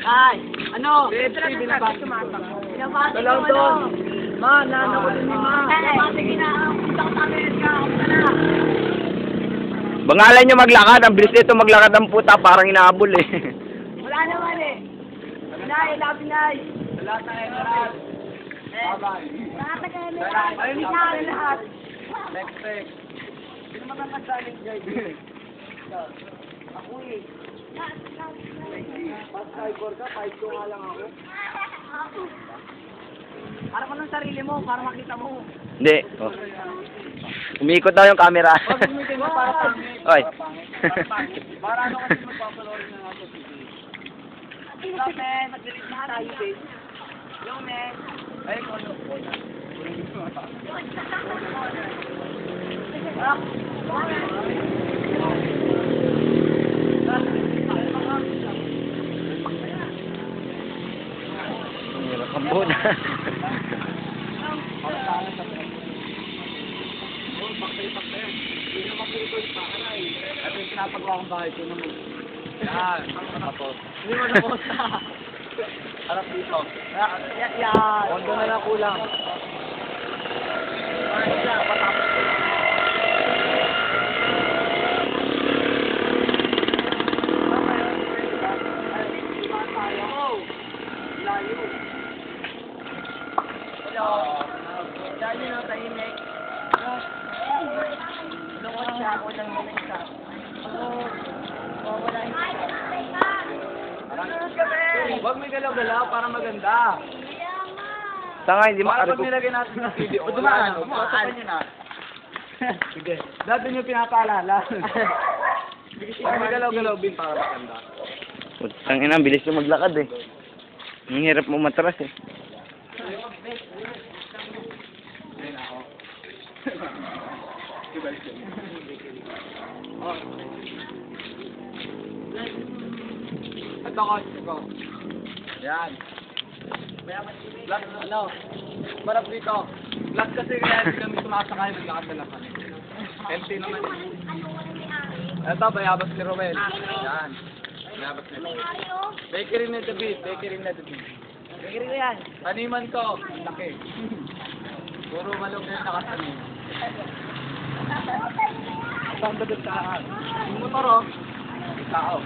Ay, ano? Binabati ko ano? Ma, nana ko din ma. Binabati kita ko sa Amerika. Bangalan nyo maglakad. Ang bilis nito maglakad ng puta. Parang inaabol eh. Wala naman eh. Pinay, pinay. Wala tayo lahat. Lahat na kayo lahat. Ayun na lahat. Next. Sino naman ang magsaling guys? Ako eh. Pas cyber ka, 5 ko nga lang ako. Para mo ng sarili mo, para makita mo. Hindi. Oh. Umiikot daw yung camera. Huwag umitin mo para pangit. Oy. Para ano kasi magpapalorin na ako sa TV. Stop, man. Mag-delete na tayo, babe. Yo, man. Ay, kung ano po na. Kambo na. Ito yung pinapagawa kong bahay ko naman. Yan. Hindi mo na posta. Harap dito. Yan. Kondo na lang kulang. Dahil yun ang tahimik. Lungkot siya ako lang yung isa. Wala yung isa. Huwag may galaw-galaw para maganda. Tanga, hindi Para makarip. pag nilagay natin sa video. Dumaan. Dumaan nyo na. Sige. Dati nyo pinapaalala. Huwag may galaw-galaw bin para maganda. Putang ina, bilis yung maglakad eh. Ang hirap mo matras eh. Ito ko. Yan. Black, ano? Marap dito. Black kasi kaya hindi kami sumasakay. Naglakad na kami. Empty naman. Ito, bayabas ni Rowel. Yan. Bayabas ni Rowel. Bakery na David. Bakery na yan. Taniman ko. Laki. Puro malong na yung nakatanim. Saan dagat saan? Yung motor oh. Tao.